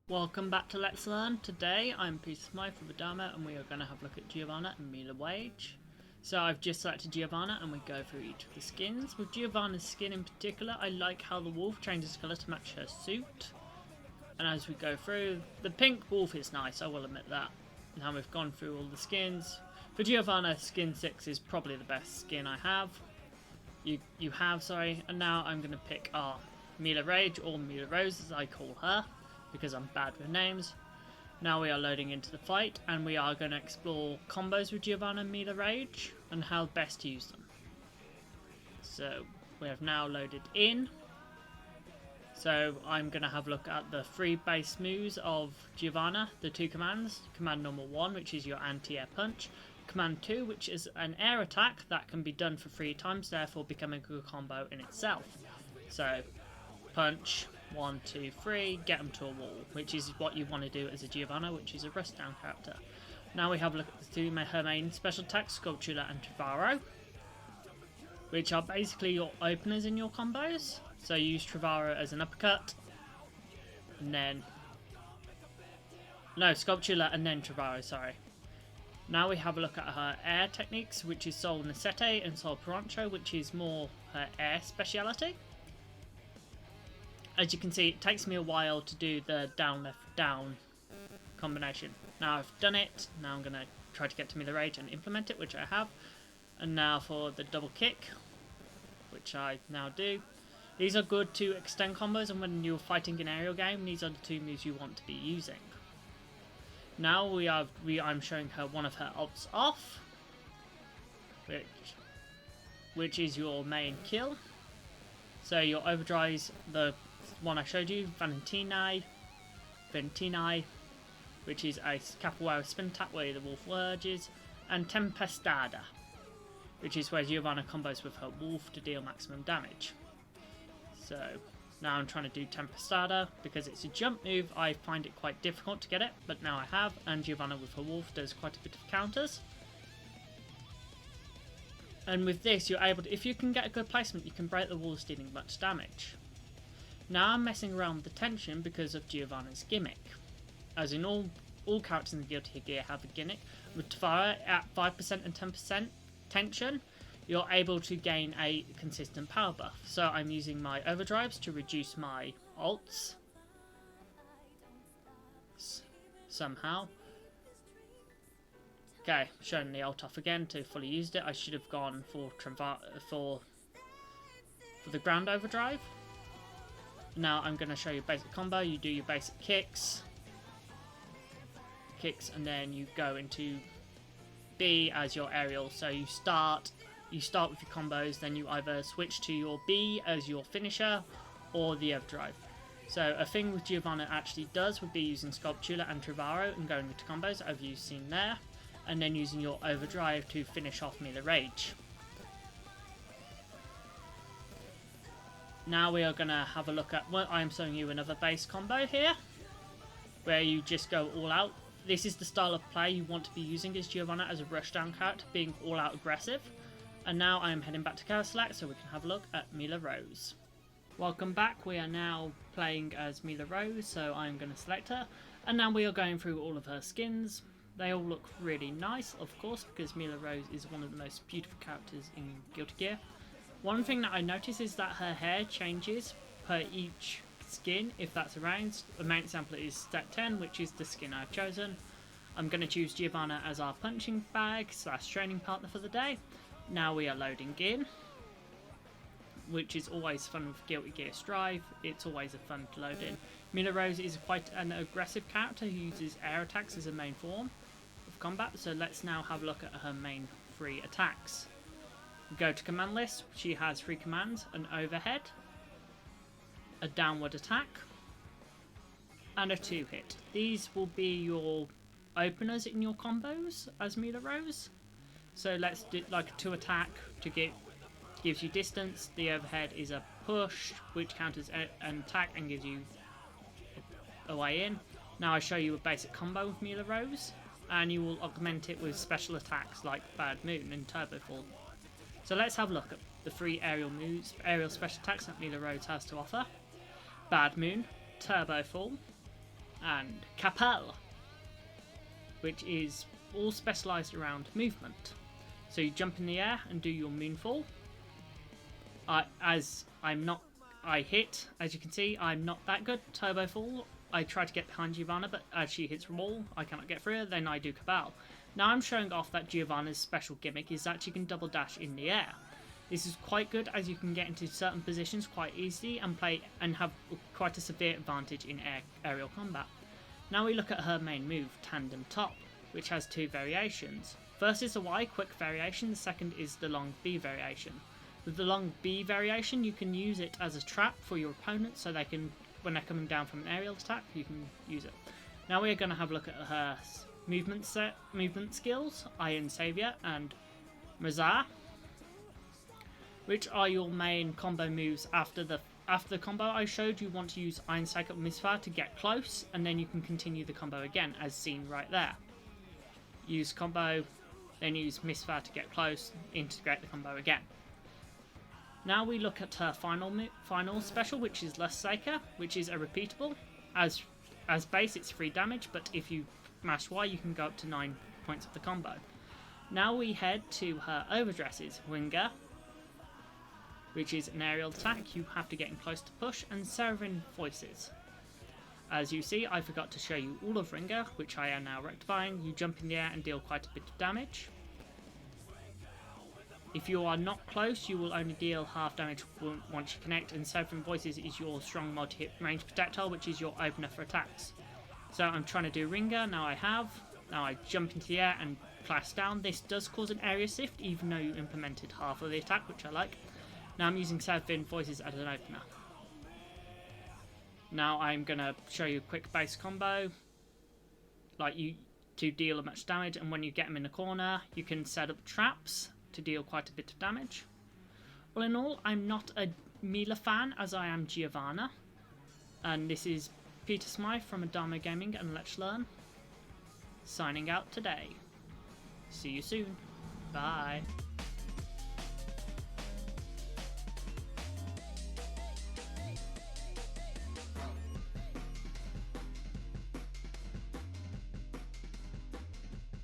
Welcome back to Let's Learn. Today I'm Smyth with Adamo and we are going to have a look at Giovanna and Millia Rage. So I've just selected Giovanna and we go through each of the skins. With Giovanna's skin in particular, I like how the wolf changes colour to match her suit. And as we go through, the pink wolf is nice, I will admit that. Now we've gone through all the skins. For Giovanna, skin 6 is probably the best skin I have. You have, and now I'm going to pick our Millia Rage, or Millia Rose as I call her, because I'm bad with names. Now we are loading into the fight, and we are going to explore combos with Giovanna and Millia Rage, and how best to use them. So, we have now loaded in. So, I'm going to have a look at the 3 base moves of Giovanna, the 2 commands. Command number 1, which is your anti-air punch. Command 2, which is an air attack that can be done for 3 times, therefore becoming a good combo in itself. So, punch, 1, 2, 3, get them to a wall, which is what you want to do as a Giovanna, which is a rust down character. Now we have a look at the 2 her main special attacks, Sculpture and Trevaro, which are basically your openers in your combos. So you use Trevaro as an uppercut, and then... no, Sculpture and then Trevaro, sorry. Now we have a look at her air techniques, which is Sol Nascente and Sol Perancho, which is more her air speciality. As you can see, it takes me a while to do the down, left, down combination. Now I've done it, now I'm going to try to get to Millia Rage and implement it, which I have. And now for the double kick, which I now do. These are good to extend combos, and when you're fighting an aerial game, these are the 2 moves you want to be using. Now I'm showing her one of her ults off, which is your main kill. So your Overdrive's the one I showed you, Ventini, which is a capoeira spin attack where the wolf lurges, and Tempestada, which is where Giovanna combos with her wolf to deal maximum damage. So now I'm trying to do Tempestada because it's a jump move. I find it quite difficult to get it, but now I have, and Giovanna with her wolf does quite a bit of counters. And with this, you're able to, if you can get a good placement, you can break the walls dealing much damage. Now I'm messing around with the tension because of Giovanna's gimmick. As in all characters in the Guilty Gear have a gimmick. With Tavara at 5% and 10% tension, you're able to gain a consistent power buff. So I'm using my Overdrives to reduce my ults. Somehow. Okay, showing the ult off again to fully used it. I should have gone for the ground overdrive. Now I'm going to show you a basic combo. You do your basic kicks, and then you go into B as your aerial. So you start with your combos, then you either switch to your B as your finisher or the overdrive. So a thing with Giovanna actually does would be using Sculpture and Trevaro and going into combos, as you've seen there, and then using your Overdrive to finish off Millia Rage. Now we are going to have a look at, well, I am showing you another base combo here, where you just go all out. This is the style of play you want to be using as Giovanna as a rushdown character, being all out aggressive. And now I am heading back to Character Select so we can have a look at Millia Rose. Welcome back, we are now playing as Millia Rose, so I am going to select her. And now we are going through all of her skins. They all look really nice, of course, because Millia Rose is one of the most beautiful characters in Guilty Gear. One thing that I notice is that her hair changes per each skin, if that's around. The main example is Step 10, which is the skin I've chosen. I'm going to choose Giovanna as our punching bag / training partner for the day. Now we are loading in, which is always fun with Guilty Gear Strive. It's always a fun to load in. Millia Rose is quite an aggressive character who uses air attacks as a main form of combat, so let's now have a look at her main 3 attacks. Go to command list. She has 3 commands: an overhead, a downward attack, and a 2-hit. These will be your openers in your combos as Millia Rose. So let's do like a 2 attack to gives you distance. The overhead is a push, which counters an attack and gives you a way in. Now I show you a basic combo with Millia Rose, and you will augment it with special attacks like Bad Moon and Turbo Fall. So let's have a look at the 3 aerial special attacks that Millia Rage has to offer. Bad Moon, Turbo Fall, and Capel, which is all specialised around movement. So you jump in the air and do your moonfall. I hit, as you can see, I'm not that good. Turbo fall. I try to get behind Giovanna, but as she hits wall, I cannot get through her. Then I do Cabal. Now I'm showing off that Giovanna's special gimmick is that you can double dash in the air. This is quite good as you can get into certain positions quite easily and play and have quite a severe advantage in aerial combat. Now we look at her main move, Tandem Top, which has two variations. First is the Y quick variation, the second is the long B variation. With the long B variation, you can use it as a trap for your opponent so they can, when they're coming down from an aerial attack, you can use it. Now we're going to have a look at her movement skills, Iron Savior and Mazar, which are your main combo moves after the combo I showed. You want to use Iron Sight or Misfire to get close, and then you can continue the combo again, as seen right there. Use combo, then use Misfire to get close, integrate the combo again. Now we look at her final special, which is Lust Seeker, which is a repeatable. As base, it's 3 damage, but if you mash Y, you can go up to 9 points of the combo. Now we head to her overdresses, Winger, which is an aerial attack. You have to get in close to push, and Seraphim Voices. As you see, I forgot to show you all of Ringer, which I am now rectifying. You jump in the air and deal quite a bit of damage. If you are not close, you will only deal half damage once you connect, and Seraphim Voices is your strong multi-hit range projectile, which is your opener for attacks. So I'm trying to do Ringer, now I have. Now I jump into the air and clash down. This does cause an area shift, even though you implemented half of the attack, which I like. Now I'm using Seraphim Voices as an opener. Now I'm going to show you a quick base combo, to deal much damage, and when you get them in the corner, you can set up traps to deal quite a bit of damage. All in all, I'm not a Millia fan as I am Giovanna, and this is Peter Smyth from Adamo Gaming and Let's Learn, signing out today. See you soon. Bye.